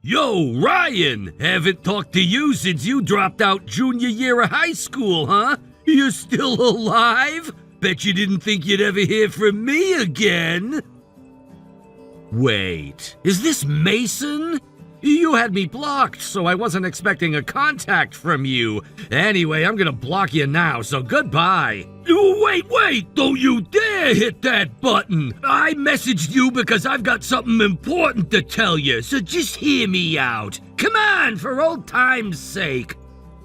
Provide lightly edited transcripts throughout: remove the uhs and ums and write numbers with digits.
Yo, Ryan! Haven't talked to you since you dropped out junior year of high school, huh? You're still alive? Bet you didn't think you'd ever hear from me again. Wait, is this Mason? You had me blocked, so I wasn't expecting a contact from you. Anyway, I'm gonna block you now, so goodbye. Wait! Don't you dare hit that button! I messaged you because I've got something important to tell you, so just hear me out. Come on, for old time's sake.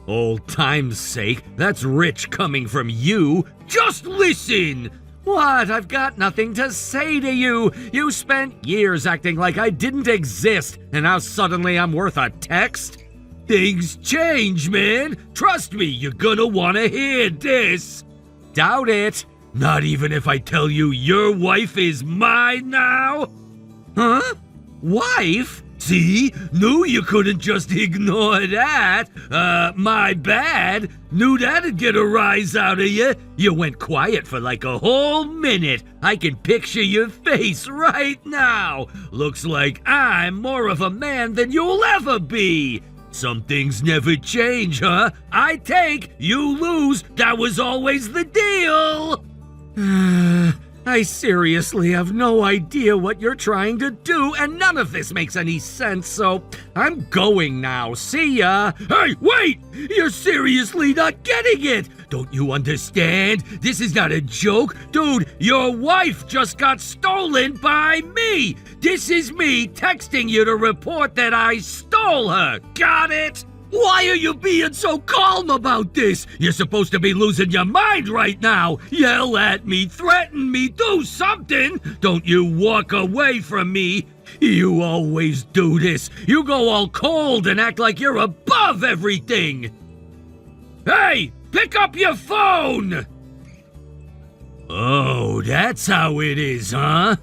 Old time's sake? That's rich coming from you. Just listen! What? I've got nothing to say to you. You spent years acting like I didn't exist, and now suddenly I'm worth a text? Things change, man. Trust me, you're gonna wanna hear this. Doubt it. Not even if I tell you your wife is mine now? Huh? Wife? See? Knew you couldn't just ignore that. My bad. Knew that'd get a rise out of you. You went quiet for like a whole minute. I can picture your face right now. Looks like I'm more of a man than you'll ever be. Some things never change, huh? I take, you lose. That was always the deal. I seriously have no idea what you're trying to do, and none of this makes any sense, so I'm going now. See ya. Hey, wait! You're seriously not getting it! Don't you understand? This is not a joke. Dude, your wife just got stolen by me! This is me texting you to report that I stole her. Got it? Why are you being so calm about this? You're supposed to be losing your mind right now. Yell at me, threaten me, do something. Don't you walk away from me. You always do this. You go all cold and act like you're above everything. Hey, pick up your phone. Oh, that's how it is, huh?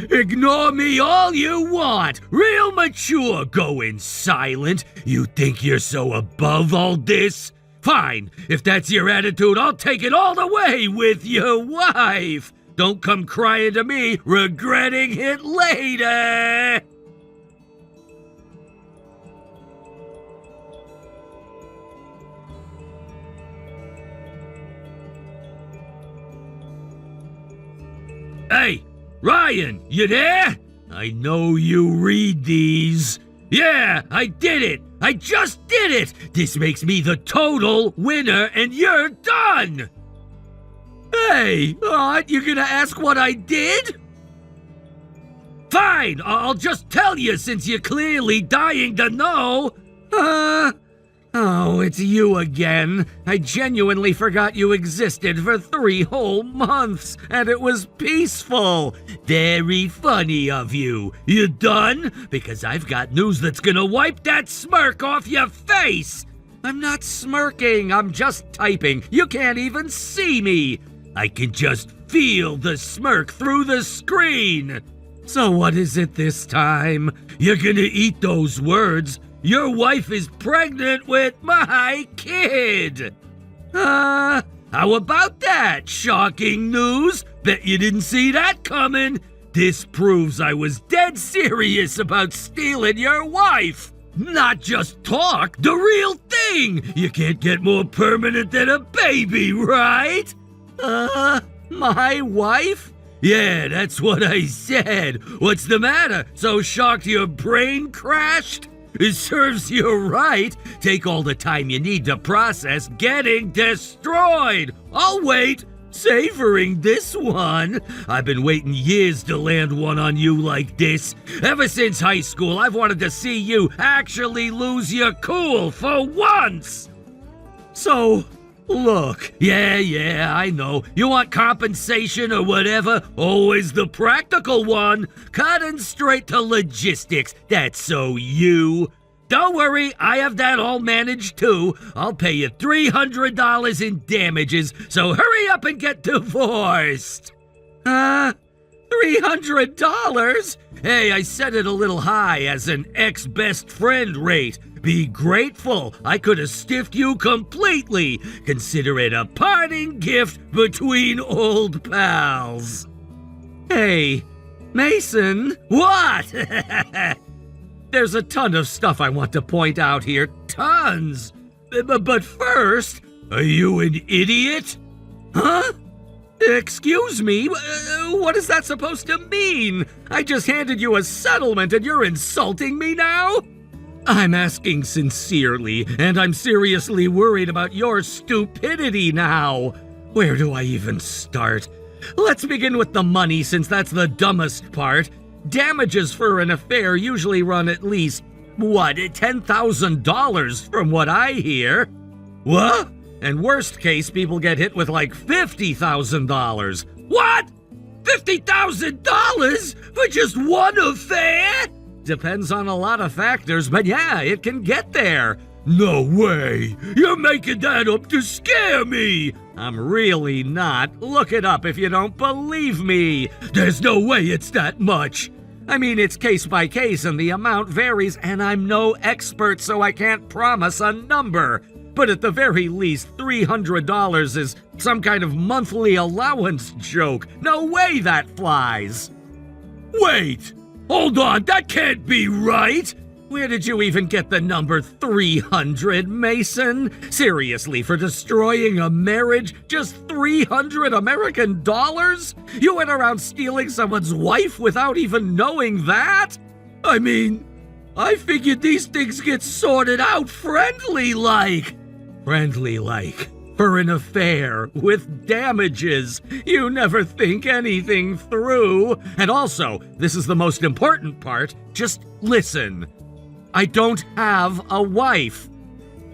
Ignore me all you want. Real mature going silent. You think you're so above all this? Fine. If that's your attitude, I'll take it all the way with your wife. Don't come crying to me, regretting it later. Hey! Ryan, you there? I know you read these. Yeah, I did it. I just did it. This makes me the total winner and you're done. Hey, aren't you gonna ask what I did? Fine, I'll just tell you since you're clearly dying to know. Oh, it's you again. I genuinely forgot you existed for 3 whole months, and it was peaceful. Very funny of you. You done? Because I've got news that's gonna wipe that smirk off your face. I'm not smirking, I'm just typing. You can't even see me. I can just feel the smirk through the screen. So what is it this time? You're gonna eat those words. Your wife is pregnant with my kid! How about that? Shocking news? Bet you didn't see that coming. This proves I was dead serious about stealing your wife. Not just talk, the real thing! You can't get more permanent than a baby, right? My wife? Yeah, that's what I said. What's the matter? So shocked your brain crashed? It serves you right. Take all the time you need to process getting destroyed. I'll wait. Savoring this one. I've been waiting years to land one on you like this. Ever since high school, I've wanted to see you actually lose your cool for once. So, look, yeah, I know. You want compensation or whatever? Always the practical one. Cutting straight to logistics. That's so you. Don't worry, I have that all managed too. I'll pay you $300 in damages, so hurry up and get divorced. $300? Hey, I set it a little high as an ex-best friend rate. Be grateful. I could have stiffed you completely. Consider it a parting gift between old pals. Hey, Mason. What? there's a ton of stuff I want to point out here. Tons! But first, are you an idiot? Huh? Excuse me? What is that supposed to mean? I just handed you a settlement and you're insulting me now? I'm asking sincerely, and I'm seriously worried about your stupidity now. Where do I even start? Let's begin with the money, since that's the dumbest part. Damages for an affair usually run at least, $10,000 from what I hear. What? And worst case, people get hit with like $50,000. What? $50,000 for just one affair? Depends on a lot of factors, but yeah, it can get there. No way! You're making that up to scare me! I'm really not. Look it up if you don't believe me. There's no way it's that much. I mean, it's case by case and the amount varies, and I'm no expert, so I can't promise a number. But at the very least, $300 is some kind of monthly allowance joke. No way that flies. Wait! Hold on, that can't be right! Where did you even get the number 300, Mason? Seriously, for destroying a marriage, just 300 American dollars? You went around stealing someone's wife without even knowing that? I mean, I figured these things get sorted out friendly-like. Friendly-like? For an affair with damages. You never think anything through. And also, this is the most important part, just listen. I don't have a wife.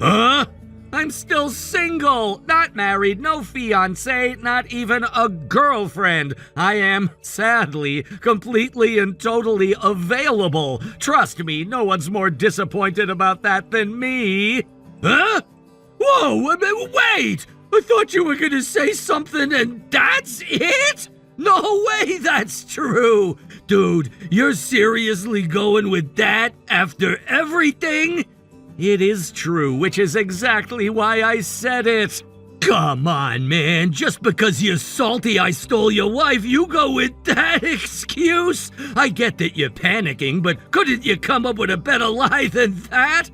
Huh? I'm still single, not married, no fiancé, not even a girlfriend. I am, sadly, completely and totally available. Trust me, no one's more disappointed about that than me. Huh? Whoa, wait! I thought you were gonna say something and that's it? No way that's true! Dude, you're seriously going with that after everything? It is true, which is exactly why I said it. Come on, man. Just because you're salty I stole your wife, you go with that excuse? I get that you're panicking, but couldn't you come up with a better lie than that?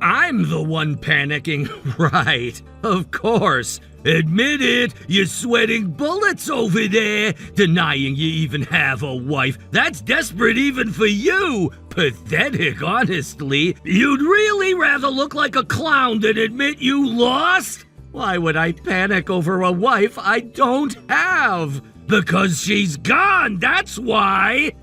I'm the one panicking, right? Of course. Admit it, you're sweating bullets over there, denying you even have a wife. That's desperate even for you. Pathetic, honestly. You'd really rather look like a clown than admit you lost? Why would I panic over a wife I don't have? Because she's gone, that's why.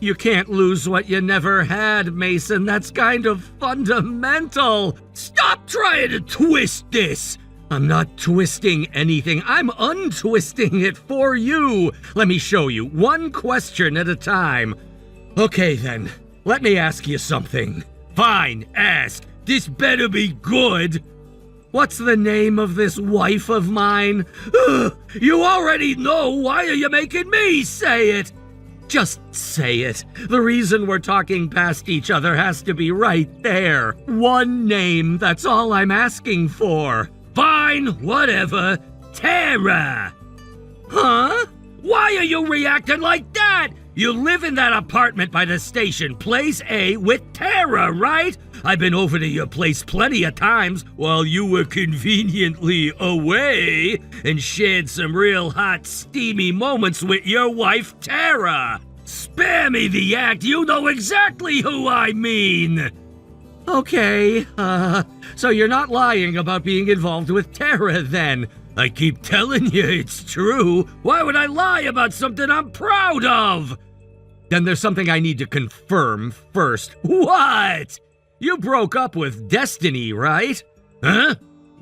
You can't lose what you never had, Mason. That's kind of fundamental. Stop trying to twist this. I'm not twisting anything. I'm untwisting it for you. Let me show you, one question at a time. Okay then, let me ask you something. Fine, ask. This better be good. What's the name of this wife of mine? Ugh, you already know. Why are you making me say it? Just say it. The reason we're talking past each other has to be right there. One name, that's all I'm asking for. Fine, whatever. Tara! Huh? Why are you reacting like that? You live in that apartment by the station, Place A, with Tara, right? I've been over to your place plenty of times while you were conveniently away and shared some real hot, steamy moments with your wife, Tara. Spare me the act, you know exactly who I mean. Okay, so you're not lying about being involved with Tara then. I keep telling you it's true. Why would I lie about something I'm proud of? Then there's something I need to confirm first. What? You broke up with Destiny, right? Huh?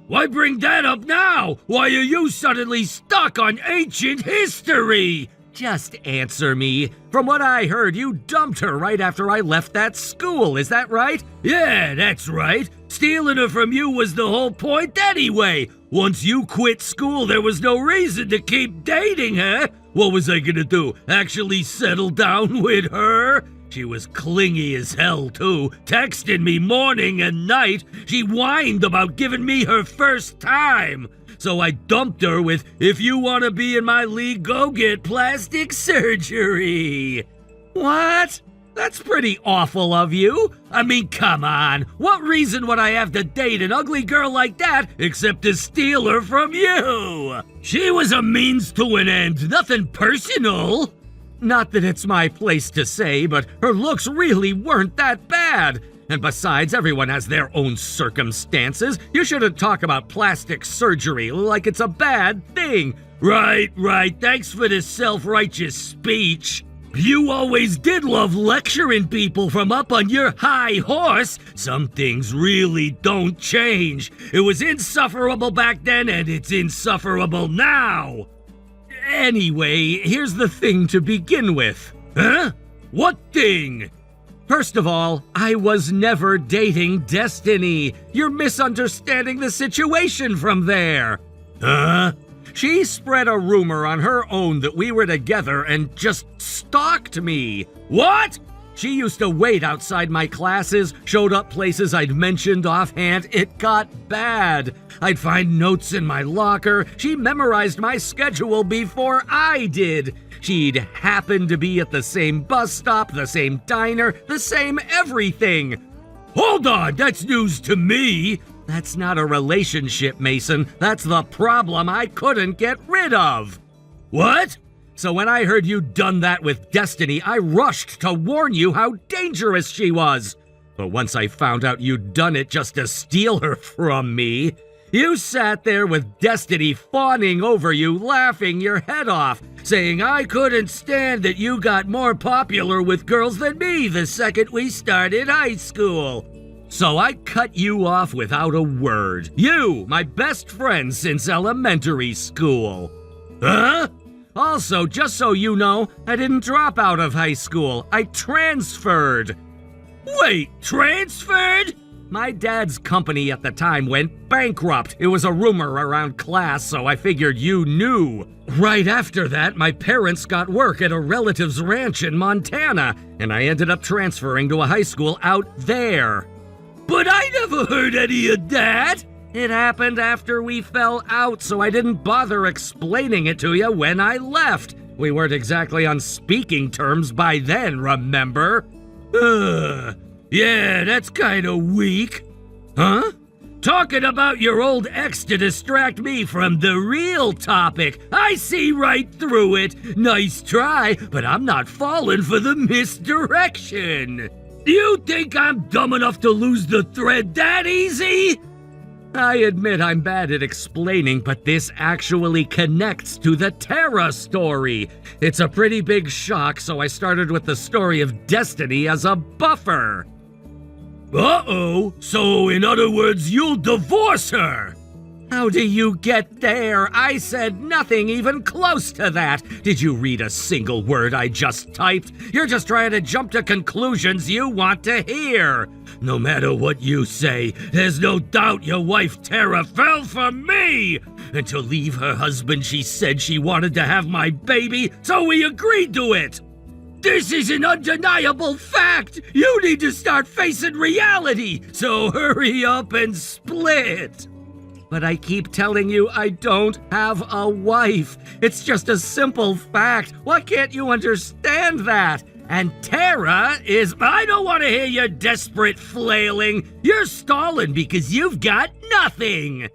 Why bring that up now? Why are you suddenly stuck on ancient history? Just answer me. From what I heard, you dumped her right after I left that school, is that right? Yeah, that's right. Stealing her from you was the whole point anyway. Once you quit school, there was no reason to keep dating her. What was I gonna do? Actually settle down with her? She was clingy as hell, too, texting me morning and night. She whined about giving me her first time. So I dumped her with, if you want to be in my league, go get plastic surgery. What? That's pretty awful of you. I mean, come on. What reason would I have to date an ugly girl like that except to steal her from you? She was a means to an end, nothing personal. Not that it's my place to say, but her looks really weren't that bad. And besides, everyone has their own circumstances. You shouldn't talk about plastic surgery like it's a bad thing. Right. Thanks for this self-righteous speech. You always did love lecturing people from up on your high horse. Some things really don't change. It was insufferable back then, and it's insufferable now. Anyway, here's the thing to begin with. Huh? What thing? First of all, I was never dating Destiny. You're misunderstanding the situation from there. Huh? She spread a rumor on her own that we were together and just stalked me. What? She used to wait outside my classes, showed up places I'd mentioned offhand. It got bad. I'd find notes in my locker. She memorized my schedule before I did. She'd happen to be at the same bus stop, the same diner, the same everything. Hold on, that's news to me. That's not a relationship, Mason. That's the problem I couldn't get rid of. What? So when I heard you'd done that with Destiny, I rushed to warn you how dangerous she was. But once I found out you'd done it just to steal her from me, you sat there with Destiny fawning over you, laughing your head off, saying I couldn't stand that you got more popular with girls than me the second we started high school. So I cut you off without a word. You, my best friend since elementary school. Huh? Also, just so you know, I didn't drop out of high school. I transferred. Wait, transferred? My dad's company at the time went bankrupt. It was a rumor around class, so I figured you knew. Right after that, my parents got work at a relative's ranch in Montana, and I ended up transferring to a high school out there. But I never heard any of that! It happened after we fell out, so I didn't bother explaining it to you when I left. We weren't exactly on speaking terms by then, remember? Yeah, that's kinda weak. Huh? Talking about your old ex to distract me from the real topic. I see right through it. Nice try, but I'm not falling for the misdirection. You think I'm dumb enough to lose the thread that easy? I admit I'm bad at explaining, but this actually connects to the Terra story. It's a pretty big shock, so I started with the story of Destiny as a buffer. Uh-oh, so in other words, you'll divorce her? How do you get there? I said nothing even close to that. Did you read a single word I just typed? You're just trying to jump to conclusions you want to hear. No matter what you say, there's no doubt your wife Terra fell for me. And to leave her husband, she said she wanted to have my baby, so we agreed to it. This is an undeniable fact. You need to start facing reality, so hurry up and split. But I keep telling you I don't have a wife. It's just a simple fact. Why can't you understand that? And Terra is... I don't want to hear your desperate flailing. You're stalling because you've got nothing.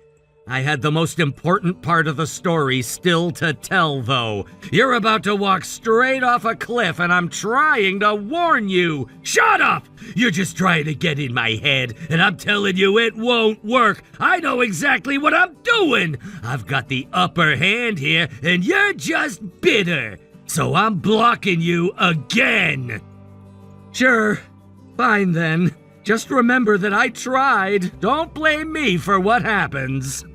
I had the most important part of the story still to tell, though. You're about to walk straight off a cliff, and I'm trying to warn you. Shut up! You're just trying to get in my head, and I'm telling you it won't work. I know exactly what I'm doing. I've got the upper hand here, and you're just bitter. So I'm blocking you again. Sure. Fine, then. Just remember that I tried. Don't blame me for what happens.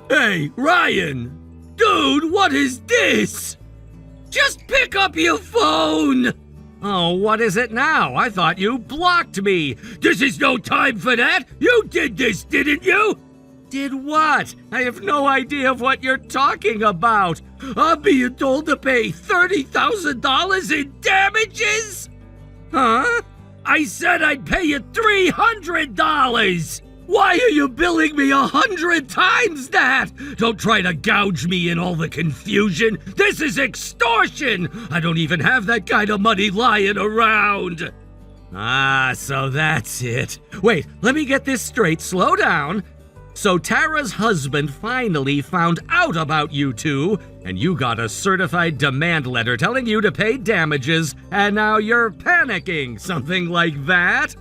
Hey, Ryan! Dude, what is this? Just pick up your phone! Oh, what is it now? I thought you blocked me. This is no time for that. You did this, didn't you? Did what? I have no idea of what you're talking about. I'm being told to pay $30,000 in damages? Huh? I said I'd pay you $300! Why are you billing me 100 times that? Don't try to gouge me in all the confusion. This is extortion! I don't even have that kind of money lying around. Ah, so that's it. Wait, let me get this straight. Slow down. So Tara's husband finally found out about you two, and you got a certified demand letter telling you to pay damages, and now you're panicking. Something like that?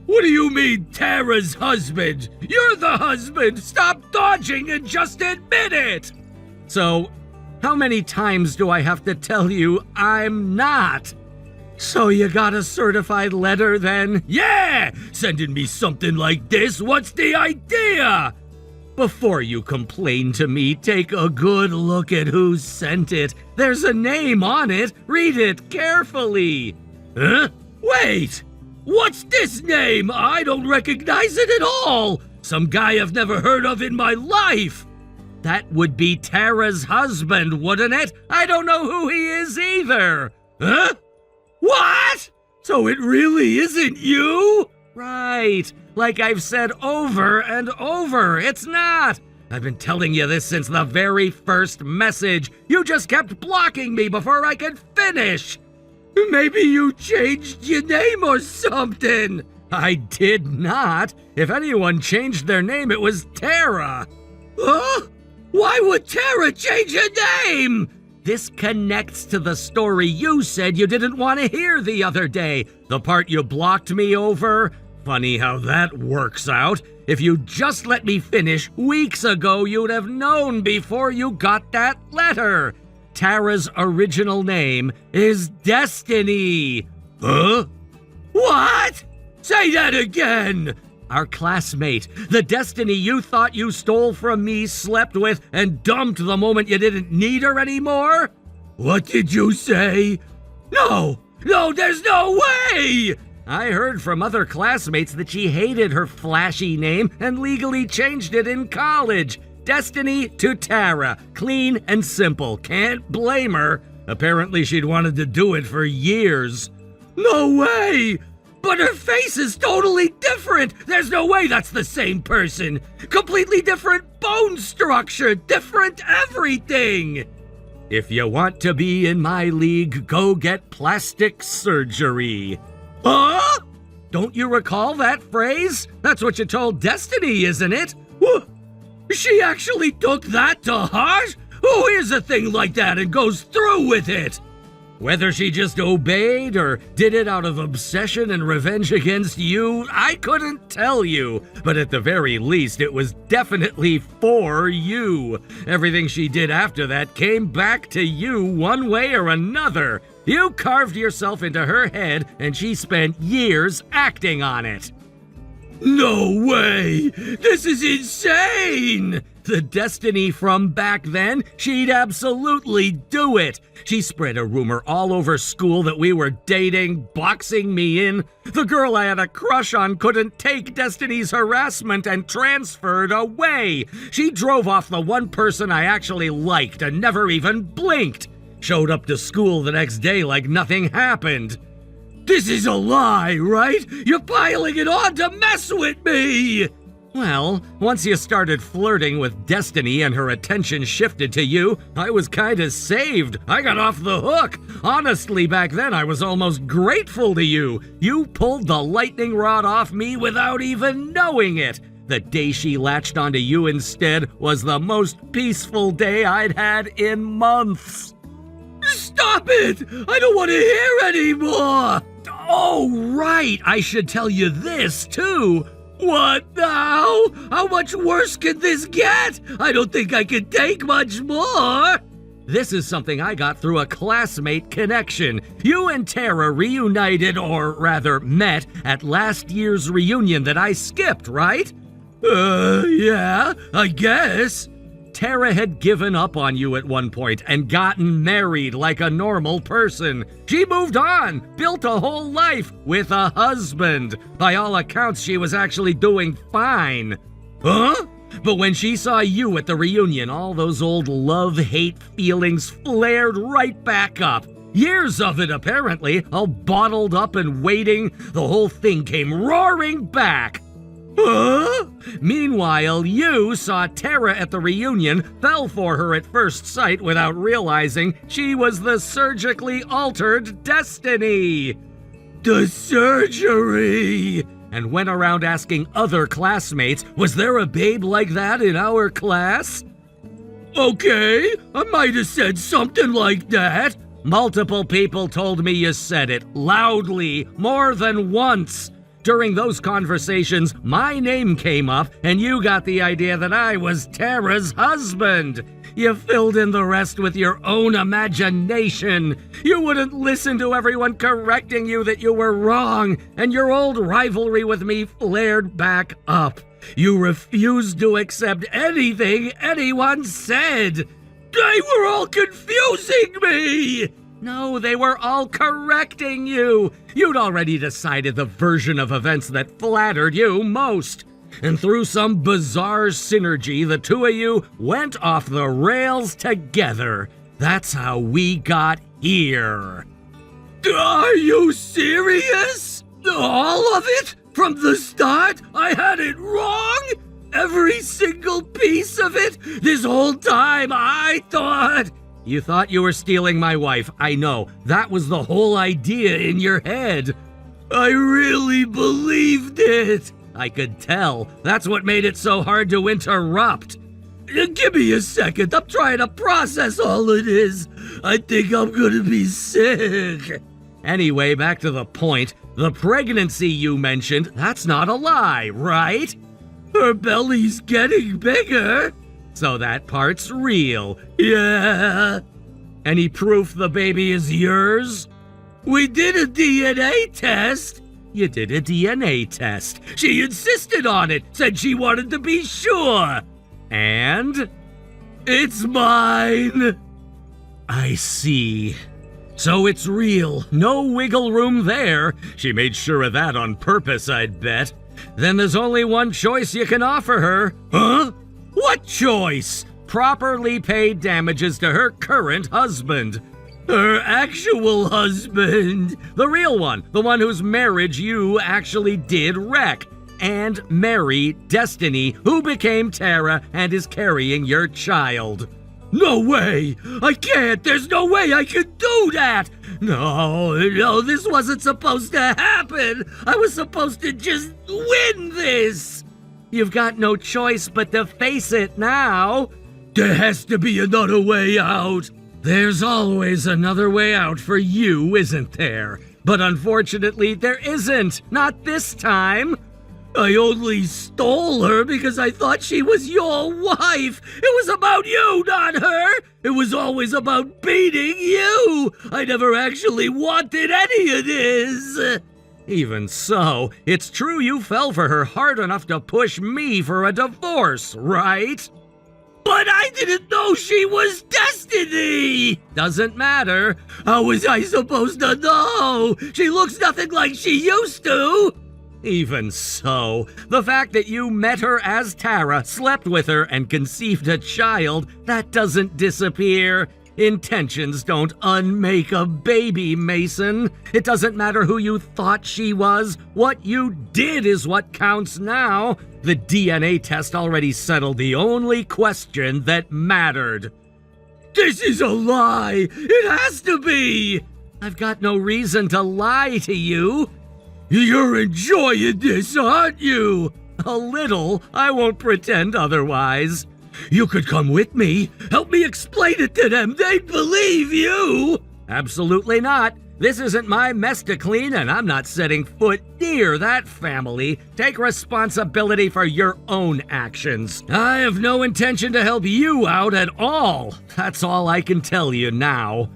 What do you mean, Tara's husband? You're the husband! Stop dodging and just admit it! So, how many times do I have to tell you I'm not? So you got a certified letter then? Yeah! Sending me something like this, what's the idea? Before you complain to me, take a good look at who sent it. There's a name on it. Read it carefully. Huh? Wait! What's this name? I don't recognize it at all. Some guy I've never heard of in my life. That would be Tara's husband, wouldn't it? I don't know who he is either. Huh? What? So it really isn't you? Right. Like I've said over and over, it's not. I've been telling you this since the very first message. You just kept blocking me before I could finish. Maybe you changed your name or something. I did not. If anyone changed their name, it was Tara. Huh? Why would Tara change her name? This connects to the story you said you didn't want to hear the other day. The part you blocked me over. Funny how that works out. If you just let me finish, weeks ago you'd have known before you got that letter. Tara's original name is Destiny. Huh? What? Say that again! Our classmate, the Destiny you thought you stole from me, slept with, and dumped the moment you didn't need her anymore? What did you say? No, there's no way! I heard from other classmates that she hated her flashy name and legally changed it in college. Destiny to Tara. Clean and simple. Can't blame her. Apparently she'd wanted to do it for years. No way! But her face is totally different! There's no way that's the same person! Completely different bone structure, different everything! If you want to be in my league, go get plastic surgery. Huh? Don't you recall that phrase? That's what you told Destiny, isn't it? She actually took that to heart? Who hears a thing like that and goes through with it? Whether she just obeyed or did it out of obsession and revenge against you, I couldn't tell you. But at the very least, it was definitely for you. Everything she did after that came back to you one way or another. You carved yourself into her head, and she spent years acting on it. No way! This is insane! The Destiny from back then, she'd absolutely do it. She spread a rumor all over school that we were dating, boxing me in. The girl I had a crush on couldn't take Destiny's harassment and transferred away. She drove off the one person I actually liked and never even blinked. Showed up to school the next day like nothing happened. This is a lie, right? You're piling it on to mess with me! Well, once you started flirting with Destiny and her attention shifted to you, I was kinda saved. I got off the hook. Honestly, back then I was almost grateful to you. You pulled the lightning rod off me without even knowing it. The day she latched onto you instead was the most peaceful day I'd had in months. Stop it! I don't want to hear anymore! Oh, right, I should tell you this, too. What now? How much worse can this get? I don't think I can take much more. This is something I got through a classmate connection. You and Tara reunited, or rather met, at last year's reunion that I skipped, right? Yeah, I guess. Tara had given up on you at one point and gotten married like a normal person. She moved on, built a whole life with a husband. By all accounts, she was actually doing fine. Huh? But when she saw you at the reunion, all those old love-hate feelings flared right back up. Years of it, apparently, all bottled up and waiting. The whole thing came roaring back. Huh? Meanwhile, you saw Tara at the reunion, fell for her at first sight without realizing she was the surgically altered Destiny. The surgery! And went around asking other classmates, was there a babe like that in our class? Okay, I might have said something like that. Multiple people told me you said it, loudly, more than once. During those conversations, my name came up, and you got the idea that I was Tara's husband. You filled in the rest with your own imagination. You wouldn't listen to everyone correcting you that you were wrong, and your old rivalry with me flared back up. You refused to accept anything anyone said. They were all confusing me! No, they were all correcting you. You'd already decided the version of events that flattered you most. And through some bizarre synergy, the two of you went off the rails together. That's how we got here. Are you serious? All of it? From the start? I had it wrong? Every single piece of it? This whole time I thought... You thought you were stealing my wife, I know. That was the whole idea in your head. I really believed it. I could tell. That's what made it so hard to interrupt. Give me a second. I'm trying to process all it is. I think I'm gonna be sick. Anyway, back to the point. The pregnancy you mentioned, that's not a lie, right? Her belly's getting bigger. So that part's real. Yeah. Any proof the baby is yours? We did a DNA test. You did a DNA test. She insisted on it, said she wanted to be sure. And? It's mine. I see. So it's real. No wiggle room there. She made sure of that on purpose, I'd bet. Then there's only one choice you can offer her. Huh? What choice? Properly paid damages to her current husband. Her actual husband. The real one. The one whose marriage you actually did wreck. And marry Destiny, who became Tara and is carrying your child. No way! I can't! There's no way I could do that! No, this wasn't supposed to happen! I was supposed to just win this! You've got no choice but to face it now. There has to be another way out. There's always another way out for you, isn't there? But unfortunately, there isn't. Not this time. I only stole her because I thought she was your wife. It was about you, not her. It was always about beating you. I never actually wanted any of this. Even so, it's true you fell for her hard enough to push me for a divorce, right? But I didn't know she was Destiny! Doesn't matter. How was I supposed to know? She looks nothing like she used to! Even so, the fact that you met her as Tara, slept with her, and conceived a child, that doesn't disappear. Intentions don't unmake a baby, Mason. It doesn't matter who you thought she was. What you did is what counts now. The DNA test already settled the only question that mattered. This is a lie! It has to be! I've got no reason to lie to you. You're enjoying this, aren't you? A little. I won't pretend otherwise. You could come with me. Help me explain it to them. They'd believe you. Absolutely not. This isn't my mess to clean, and I'm not setting foot near that family. Take responsibility for your own actions. I have no intention to help you out at all. That's all I can tell you now.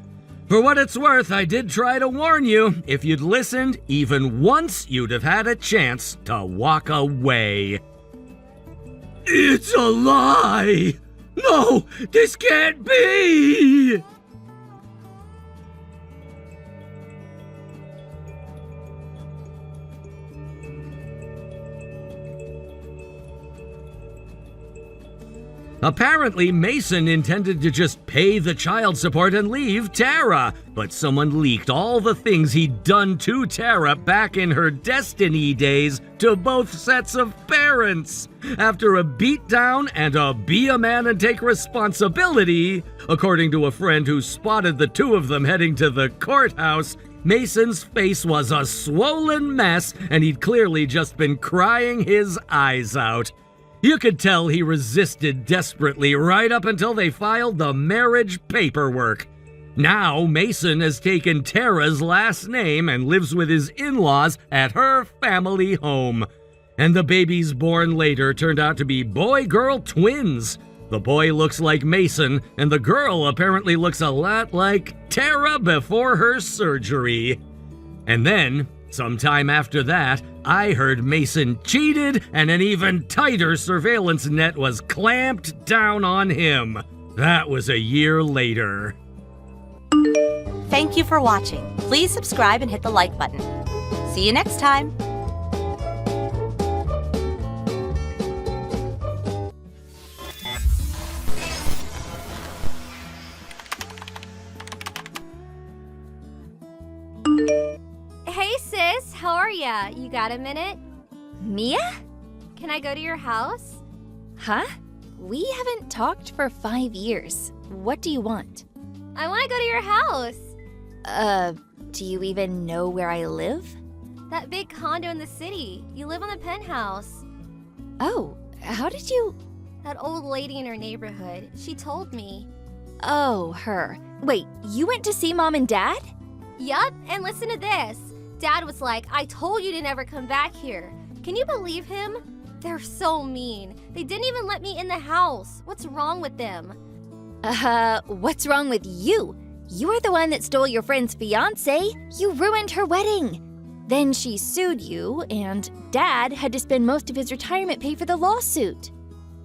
For what it's worth, I did try to warn you. If you'd listened even once, you'd have had a chance to walk away. It's a lie! No, this can't be! Apparently, Mason intended to just pay the child support and leave Tara, but someone leaked all the things he'd done to Tara back in her Destiny days to both sets of parents. After a beatdown and a be a man and take responsibility, according to a friend who spotted the two of them heading to the courthouse, Mason's face was a swollen mess and he'd clearly just been crying his eyes out. You could tell he resisted desperately right up until they filed the marriage paperwork. Now, Mason has taken Tara's last name and lives with his in-laws at her family home. And the babies born later turned out to be boy-girl twins. The boy looks like Mason, and the girl apparently looks a lot like Tara before her surgery. And then, sometime after that, I heard Mason cheated and an even tighter surveillance net was clamped down on him. That was a year later. Thank you for watching. Please subscribe and hit the like button. See you next time. Hey sis, how are ya? You got a minute? Mia? Can I go to your house? Huh? We haven't talked for 5 years. What do you want? I want to go to your house. Do you even know where I live? That big condo in the city. You live on the penthouse. Oh, how did you... That old lady in our neighborhood. She told me. Oh, her. Wait, you went to see Mom and Dad? Yup, and listen to this. Dad was like, I told you to never come back here. Can you believe him? They're so mean. They didn't even let me in the house. What's wrong with them? What's wrong with you? You are the one that stole your friend's fiance. You ruined her wedding. Then she sued you, and Dad had to spend most of his retirement pay for the lawsuit.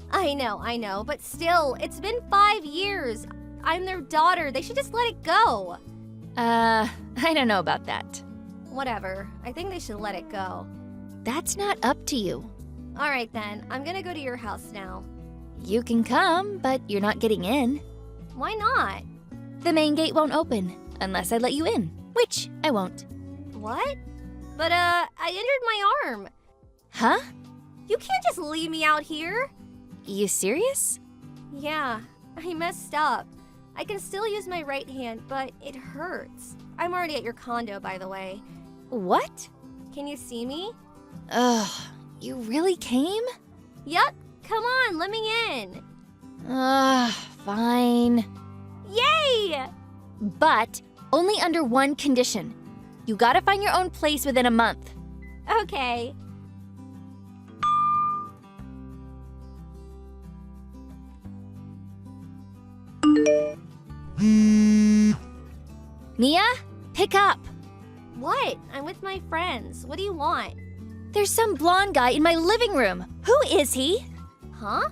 I know, but still, it's been 5 years. I'm their daughter. They should just let it go. I don't know about that. Whatever. I think they should let it go. That's not up to you. All right then, I'm gonna go to your house now. You can come, but you're not getting in. Why not? The main gate won't open unless I let you in, which I won't. What? But, I injured my arm. Huh? You can't just leave me out here. You serious? Yeah, I messed up. I can still use my right hand, but it hurts. I'm already at your condo, by the way. What? Can you see me? Ugh, you really came? Yup, come on, let me in. Fine. Yay! But only under one condition. You gotta find your own place within a month. Okay. Mia, pick up. What? I'm with my friends. What do you want? There's some blonde guy in my living room. Who is he? Huh?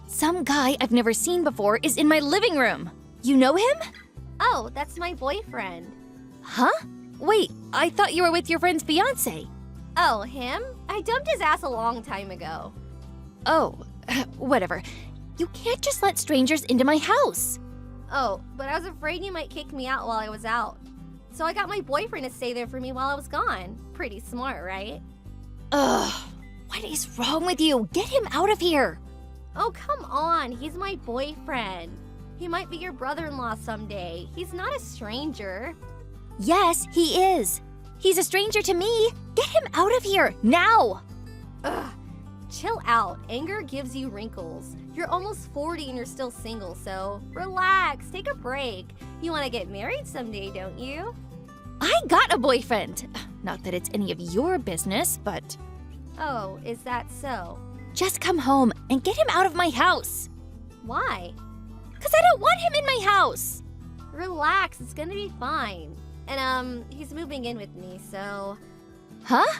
Some guy I've never seen before is in my living room. You know him? Oh, that's my boyfriend. Huh? Wait, I thought you were with your friend's fiance. Oh, him? I dumped his ass a long time ago. Oh, whatever. You can't just let strangers into my house. Oh, but I was afraid you might kick me out while I was out. So I got my boyfriend to stay there for me while I was gone. Pretty smart, right? Ugh, what is wrong with you? Get him out of here. Oh, come on. He's my boyfriend. He might be your brother-in-law someday. He's not a stranger. Yes, he is. He's a stranger to me. Get him out of here, now. Ugh. Chill out. Anger gives you wrinkles. You're almost 40 and you're still single, so relax. Take a break. You want to get married someday, don't you? I got a boyfriend. Not that it's any of your business, but... Oh, is that so? Just come home and get him out of my house. Why? 'Cause I don't want him in my house. Relax. It's gonna be fine. And, he's moving in with me, so... Huh?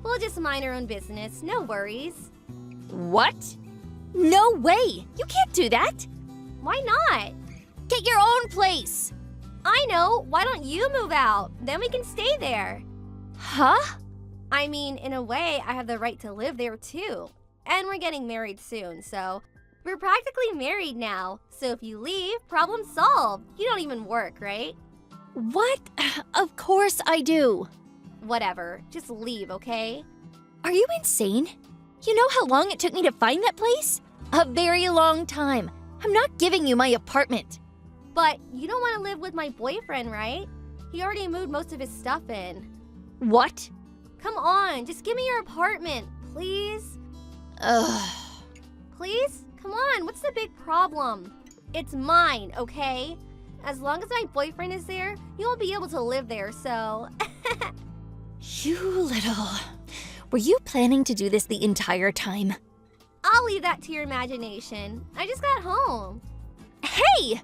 We'll just mind our own business. No worries. What? No way! You can't do that! Why not? Get your own place! I know. Why don't you move out? Then we can stay there. Huh? I mean, in a way, I have the right to live there too. And we're getting married soon, so We're practically married now, so if you leave, problem solved. You don't even work, right? What? Of course I do. Whatever, just leave, okay? Are you insane? You know how long it took me to find that place? A very long time. I'm not giving you my apartment. But you don't want to live with my boyfriend, right? He already moved most of his stuff in. What? Come on, just give me your apartment, please? Ugh. Please? Come on, what's the big problem? It's mine, okay? As long as my boyfriend is there, you won't be able to live there, so... You little... Were you planning to do this the entire time? I'll leave that to your imagination. I just got home. Hey!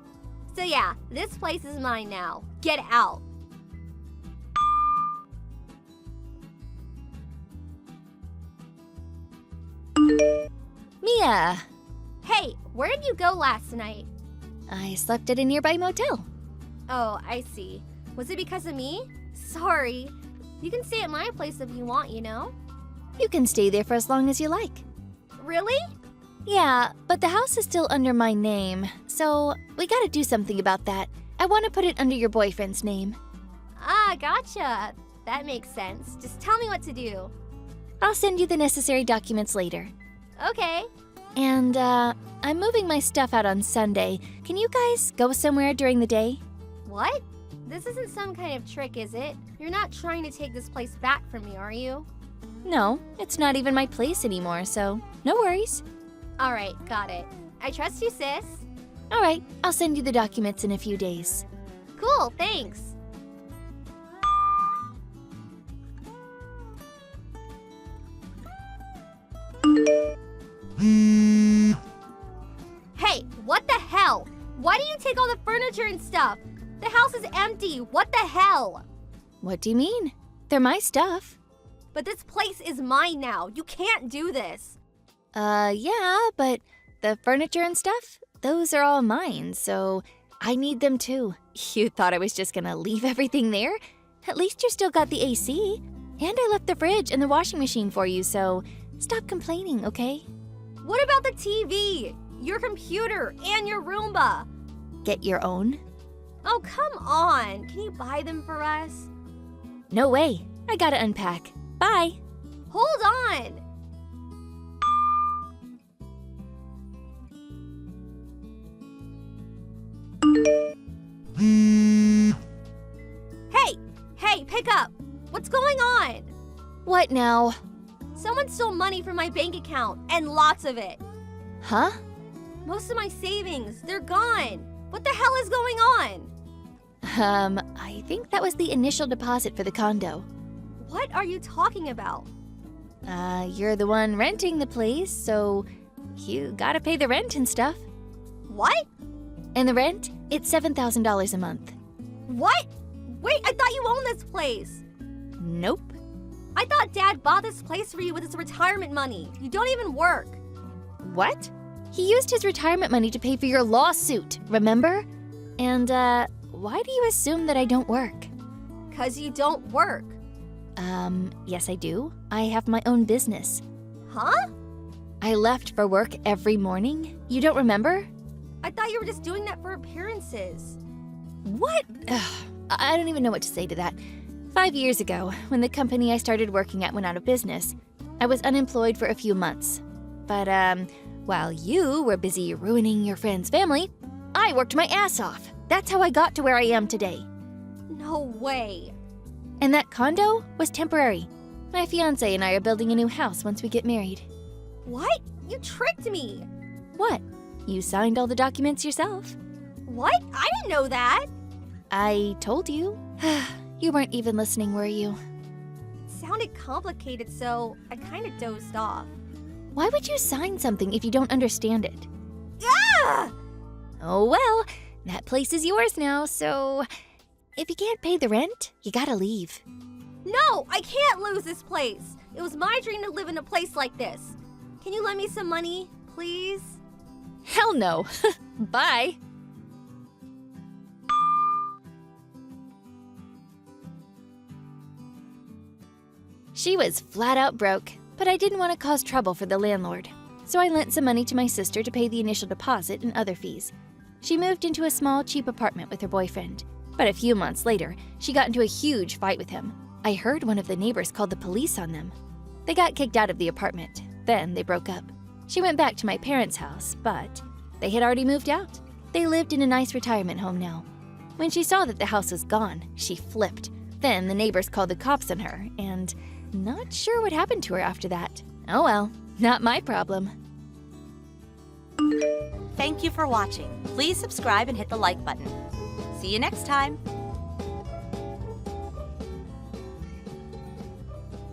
So yeah, this place is mine now. Get out. Mia! Hey, where did you go last night? I slept at a nearby motel. Oh, I see. Was it because of me? Sorry. You can stay at my place if you want, you know? You can stay there for as long as you like. Really? Yeah, but the house is still under my name, so we gotta do something about that. I want to put it under your boyfriend's name. Ah, gotcha. That makes sense. Just tell me what to do. I'll send you the necessary documents later. Okay. And, I'm moving my stuff out on Sunday. Can you guys go somewhere during the day? What? This isn't some kind of trick, is it? You're not trying to take this place back from me, are you? No, it's not even my place anymore, so no worries. Alright, got it. I trust you, sis. All right, I'll send you the documents in a few days. Cool, thanks. Hey, what the hell? Why do you take all the furniture and stuff? The house is empty. What the hell? What do you mean? They're my stuff. But this place is mine now. You can't do this. Yeah, but the furniture and stuff, those are all mine, so I need them too. You thought I was just gonna leave everything there? At least you still got the AC. And I left the fridge and the washing machine for you, so stop complaining, okay? What about the TV? Your computer and your Roomba? Get your own? Oh, come on. Can you buy them for us? No way. I gotta unpack. Bye. Hold on. Hey, pick up. What's going on? What now? Someone stole money from my bank account, and lots of it. Huh? Most of my savings, they're gone. What the hell is going on? I think that was the initial deposit for the condo. What are you talking about? You're the one renting the place, so you gotta pay the rent and stuff. What? And the rent, it's $7,000 a month. What? Wait, I thought you owned this place. Nope. I thought Dad bought this place for you with his retirement money. You don't even work. What? He used his retirement money to pay for your lawsuit, remember? And, why do you assume that I don't work? 'Cause you don't work. Yes I do. I have my own business. Huh? I left for work every morning. You don't remember? I thought you were just doing that for appearances. What? Ugh, I don't even know what to say to that. 5 years ago, when the company I started working at went out of business, I was unemployed for a few months. But, while you were busy ruining your friend's family, I worked my ass off. That's how I got to where I am today. No way. And that condo was temporary. My fiancé and I are building a new house once we get married. What? You tricked me. What? You signed all the documents yourself. What? I didn't know that. I told you. You weren't even listening, were you? It sounded complicated, so I kind of dozed off. Why would you sign something if you don't understand it? Ah! Oh well, that place is yours now, so if you can't pay the rent, you gotta leave. No, I can't lose this place. It was my dream to live in a place like this. Can you lend me some money, please? Hell no. Bye. She was flat out broke, but I didn't want to cause trouble for the landlord. so I lent some money to my sister to pay the initial deposit and other fees. She moved into a small, cheap apartment with her boyfriend. But a few months later, she got into a huge fight with him. I heard one of the neighbors called the police on them. They got kicked out of the apartment. Then they broke up. She went back to my parents' house, but they had already moved out. They lived in a nice retirement home now. When she saw that the house was gone, she flipped. Then the neighbors called the cops on her, and not sure what happened to her after that. Oh well, not my problem. Thank you for watching. Please subscribe and hit the like button. See you next time.